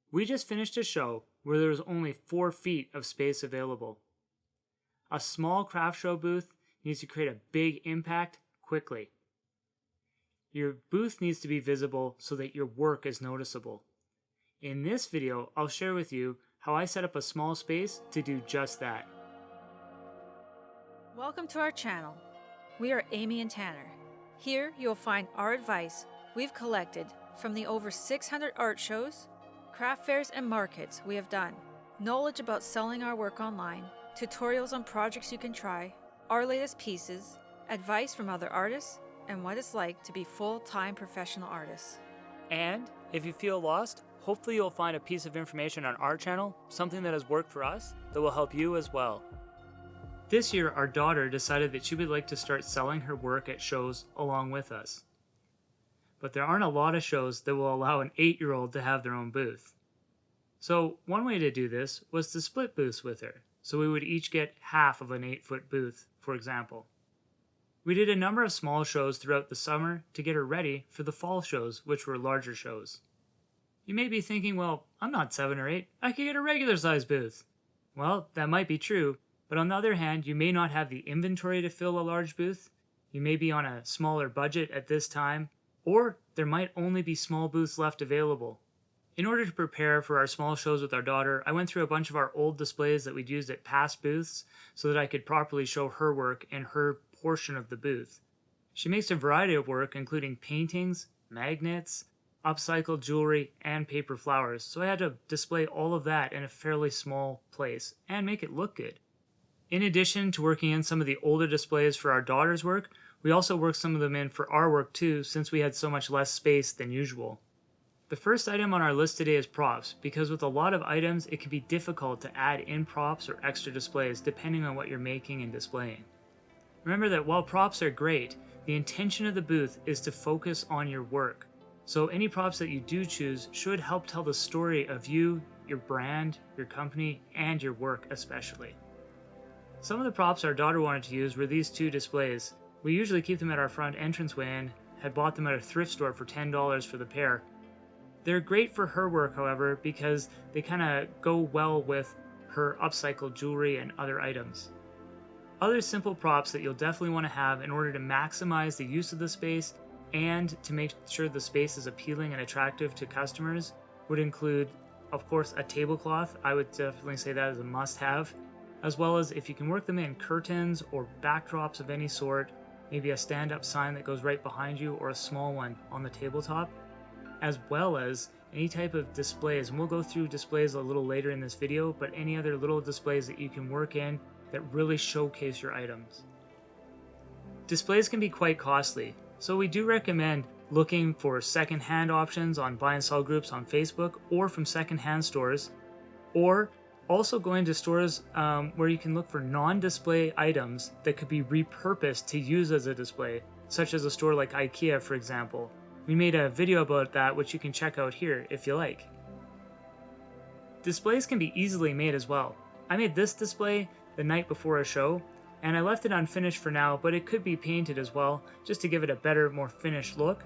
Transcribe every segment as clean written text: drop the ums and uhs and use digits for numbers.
We just finished a show where there was only 4 feet of space available. A small craft show booth needs to create a big impact quickly. Your booth needs to be visible so that your work is noticeable. In this video, I'll share with you how I set up a small space to do just that. Welcome to our channel. We are Amy and Tanner. Here you'll find our advice we've collected from the over 600 art shows, craft fairs, and markets we have done, knowledge about selling our work online, tutorials on projects you can try, our latest pieces, advice from other artists, and what it's like to be full-time professional artists. And if you feel lost, hopefully you'll find a piece of information on our channel, something that has worked for us, that will help you as well. This year, our daughter decided that she would like to start selling her work at shows along with us. But there aren't a lot of shows that will allow an 8-year-old to have their own booth. So one way to do this was to split booths with her, so we would each get half of an 8-foot booth, for example. We did a number of small shows throughout the summer to get her ready for the fall shows, which were larger shows. You may be thinking, well, I'm not 7 or 8, I could get a regular size booth. Well, that might be true, but on the other hand, you may not have the inventory to fill a large booth, you may be on a smaller budget at this time, or there might only be small booths left available. In order to prepare for our small shows with our daughter, I went through a bunch of our old displays that we'd used at past booths so that I could properly show her work in her portion of the booth. She makes a variety of work, including paintings, magnets, upcycled jewelry, and paper flowers, so I had to display all of that in a fairly small place and make it look good. In addition to working in some of the older displays for our daughter's work, we also worked some of them in for our work too, since we had so much less space than usual. The first item on our list today is props, because with a lot of items, it can be difficult to add in props or extra displays depending on what you're making and displaying. Remember that while props are great, the intention of the booth is to focus on your work. So any props that you do choose should help tell the story of you, your brand, your company, and your work especially. Some of the props our daughter wanted to use were these 2 displays. We usually keep them at our front entranceway and had bought them at a thrift store for $10 for the pair. They're great for her work, however, because they kind of go well with her upcycled jewelry and other items. Other simple props that you'll definitely want to have in order to maximize the use of the space and to make sure the space is appealing and attractive to customers would include, of course, a tablecloth. I would definitely say that is a must-have, as well as if you can work them in curtains or backdrops of any sort, maybe a stand-up sign that goes right behind you or a small one on the tabletop, as well as any type of displays. And we'll go through displays a little later in this video, but any other little displays that you can work in that really showcase your items. Displays can be quite costly, so we do recommend looking for second-hand options on buy and sell groups on Facebook or from second-hand stores, or also going to stores where you can look for non-display items that could be repurposed to use as a display, such as a store like IKEA, for example. We made a video about that, which you can check out here if you like. Displays can be easily made as well. I made this display the night before a show, and I left it unfinished for now, but it could be painted as well, just to give it a better, more finished look.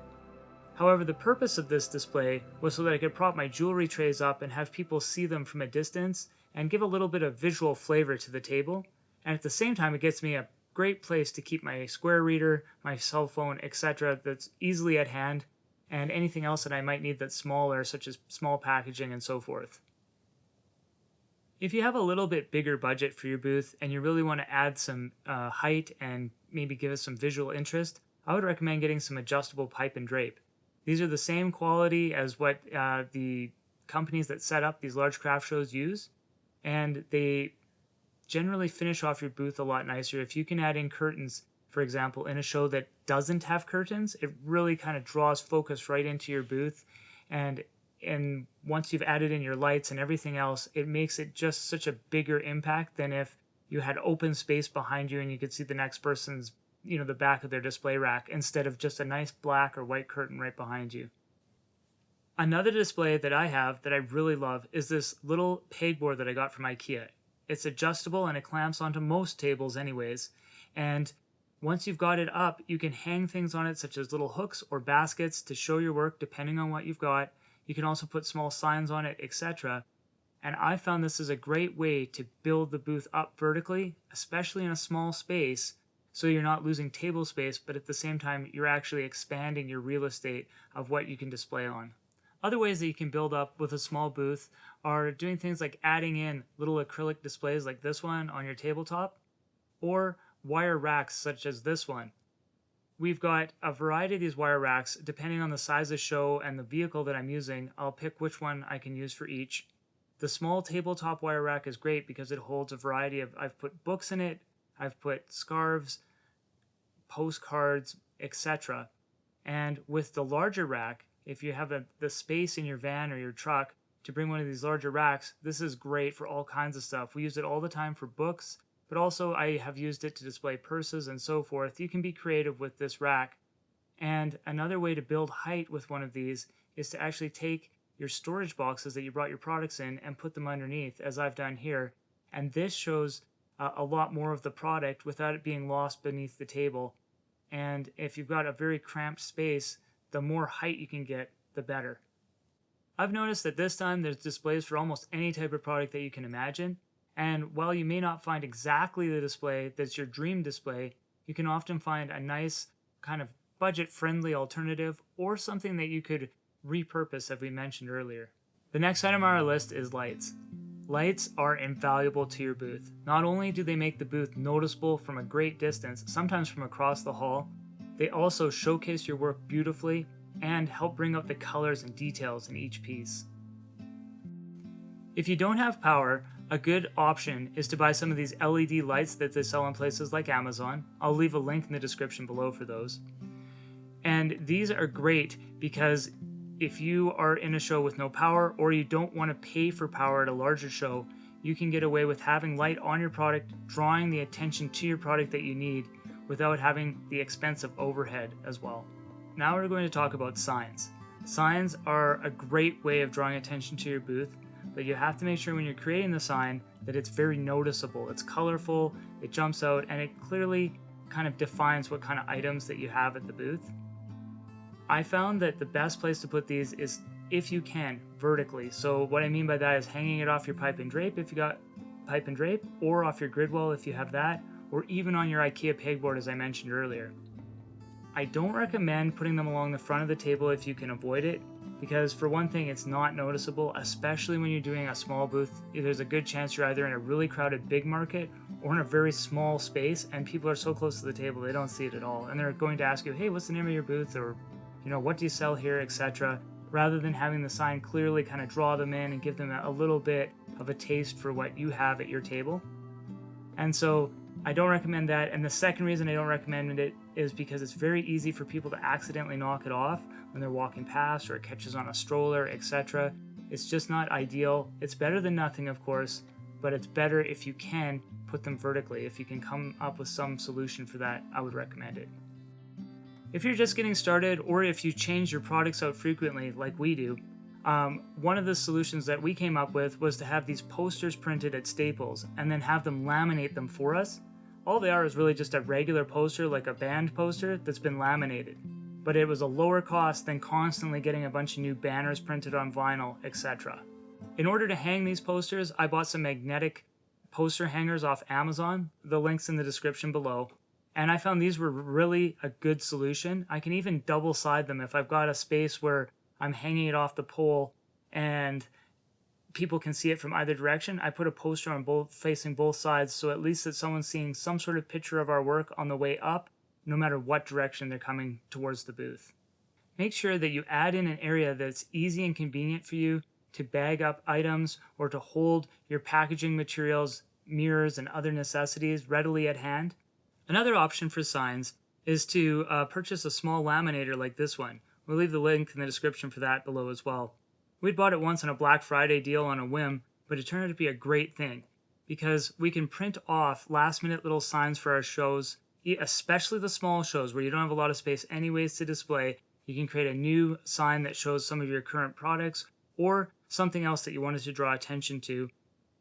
However, the purpose of this display was so that I could prop my jewelry trays up and have people see them from a distance and give a little bit of visual flavor to the table, and at the same time it gets me a great place to keep my square reader, my cell phone, etc. that's easily at hand, and anything else that I might need that's smaller, such as small packaging and so forth. If you have a little bit bigger budget for your booth and you really want to add some height and maybe give us some visual interest, I would recommend getting some adjustable pipe and drape. These are the same quality as what the companies that set up these large craft shows use, and they generally finish off your booth a lot nicer. If you can add in curtains, for example, in a show that doesn't have curtains, it really kind of draws focus right into your booth, and once you've added in your lights and everything else, it makes it just such a bigger impact than if you had open space behind you and you could see the next person's, the back of their display rack instead of just a nice black or white curtain right behind you. Another display that I have that I really love is this little pegboard that I got from IKEA. It's adjustable and it clamps onto most tables anyways, and once you've got it up, you can hang things on it such as little hooks or baskets to show your work depending on what you've got. You can also put small signs on it, etc. And I found this is a great way to build the booth up vertically, especially in a small space, so you're not losing table space, but at the same time, you're actually expanding your real estate of what you can display on. Other ways that you can build up with a small booth are doing things like adding in little acrylic displays like this one on your tabletop, or wire racks such as this one. We've got a variety of these wire racks. Depending on the size of the show and the vehicle that I'm using, I'll pick which one I can use for each. The small tabletop wire rack is great because it holds a variety of, I've put books in it, I've put scarves, postcards, etc. And with the larger rack, if you have the space in your van or your truck to bring one of these larger racks, this is great for all kinds of stuff. We use it all the time for books, but also I have used it to display purses and so forth. You can be creative with this rack. And another way to build height with one of these is to actually take your storage boxes that you brought your products in and put them underneath, as I've done here. And this shows a lot more of the product without it being lost beneath the table. And if you've got a very cramped space, the more height you can get, the better. I've noticed that this time there's displays for almost any type of product that you can imagine. And while you may not find exactly the display that's your dream display, you can often find a nice kind of budget-friendly alternative or something that you could repurpose, as we mentioned earlier. The next item on our list is lights. Lights are invaluable to your booth. Not only do they make the booth noticeable from a great distance, sometimes from across the hall, they also showcase your work beautifully and help bring out the colors and details in each piece. If you don't have power, a good option is to buy some of these LED lights that they sell in places like Amazon. I'll leave a link in the description below for those. And these are great because if you are in a show with no power or you don't want to pay for power at a larger show, you can get away with having light on your product, drawing the attention to your product that you need without having the expense of overhead as well. Now we're going to talk about signs. Signs are a great way of drawing attention to your booth, but you have to make sure when you're creating the sign that it's very noticeable. It's colorful, it jumps out, and it clearly kind of defines what kind of items that you have at the booth. I found that the best place to put these is, if you can, vertically. So what I mean by that is hanging it off your pipe and drape if you got pipe and drape, or off your grid wall if you have that, or even on your IKEA pegboard as I mentioned earlier. I don't recommend putting them along the front of the table if you can avoid it, because for one thing, it's not noticeable, especially when you're doing a small booth. There's a good chance you're either in a really crowded big market or in a very small space, and people are so close to the table they don't see it at all. And they're going to ask you, hey, what's the name of your booth? Or, what do you sell here, etc. Rather than having the sign clearly kind of draw them in and give them a little bit of a taste for what you have at your table. And so I don't recommend that. And the second reason I don't recommend it is because it's very easy for people to accidentally knock it off when they're walking past, or it catches on a stroller, etc. It's just not ideal. It's better than nothing, of course, but it's better if you can put them vertically. If you can come up with some solution for that, I would recommend it. If you're just getting started, or if you change your products out frequently like we do, one of the solutions that we came up with was to have these posters printed at Staples and then have them laminate them for us. All they are is really just a regular poster, like a band poster that's been laminated. But it was a lower cost than constantly getting a bunch of new banners printed on vinyl, etc. In order to hang these posters, I bought some magnetic poster hangers off Amazon. The link's in the description below. And I found these were really a good solution. I can even double side them if I've got a space where I'm hanging it off the pole and people can see it from either direction. I put a poster on both, facing both sides, so at least that someone's seeing some sort of picture of our work on the way up, no matter what direction they're coming towards the booth. Make sure that you add in an area that's easy and convenient for you to bag up items or to hold your packaging materials, mirrors, and other necessities readily at hand. Another option for signs is to purchase a small laminator like this one. We'll leave the link in the description for that below as well. We'd bought it once on a Black Friday deal on a whim, but it turned out to be a great thing because we can print off last-minute little signs for our shows, especially the small shows where you don't have a lot of space anyways to display. You can create a new sign that shows some of your current products or something else that you wanted to draw attention to,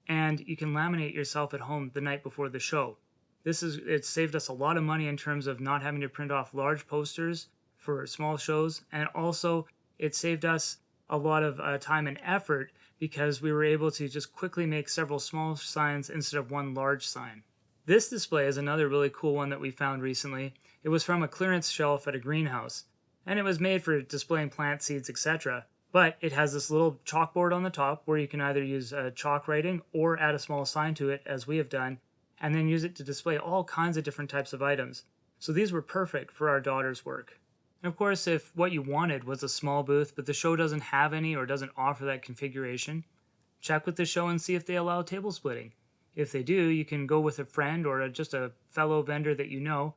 and you can laminate yourself at home the night before the show. It saved us a lot of money in terms of not having to print off large posters for small shows, and also it saved us a lot of time and effort because we were able to just quickly make several small signs instead of one large sign. This display is another really cool one that we found recently. It was from a clearance shelf at a greenhouse, and it was made for displaying plant seeds, etc. But it has this little chalkboard on the top where you can either use chalk writing or add a small sign to it, as we have done, and then use it to display all kinds of different types of items. So these were perfect for our daughter's work. And of course, if what you wanted was a small booth, but the show doesn't have any or doesn't offer that configuration, check with the show and see if they allow table splitting. If they do, you can go with a friend or just a fellow vendor that you know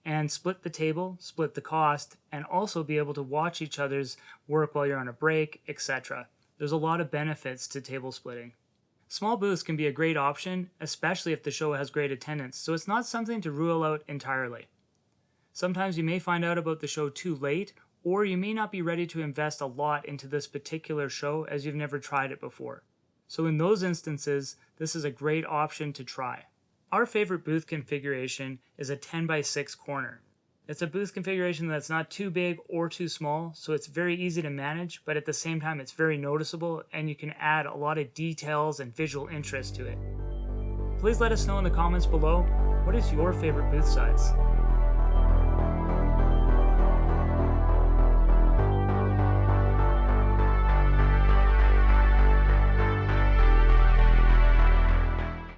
and split the table, split the cost, and also be able to watch each other's work while you're on a break, etc. There's a lot of benefits to table splitting. Small booths can be a great option, especially if the show has great attendance, so it's not something to rule out entirely. Sometimes you may find out about the show too late, or you may not be ready to invest a lot into this particular show as you've never tried it before. So in those instances, this is a great option to try. Our favorite booth configuration is a 10 by 6 corner. It's a booth configuration that's not too big or too small, so it's very easy to manage, but at the same time it's very noticeable and you can add a lot of details and visual interest to it. Please let us know in the comments below, what is your favorite booth size?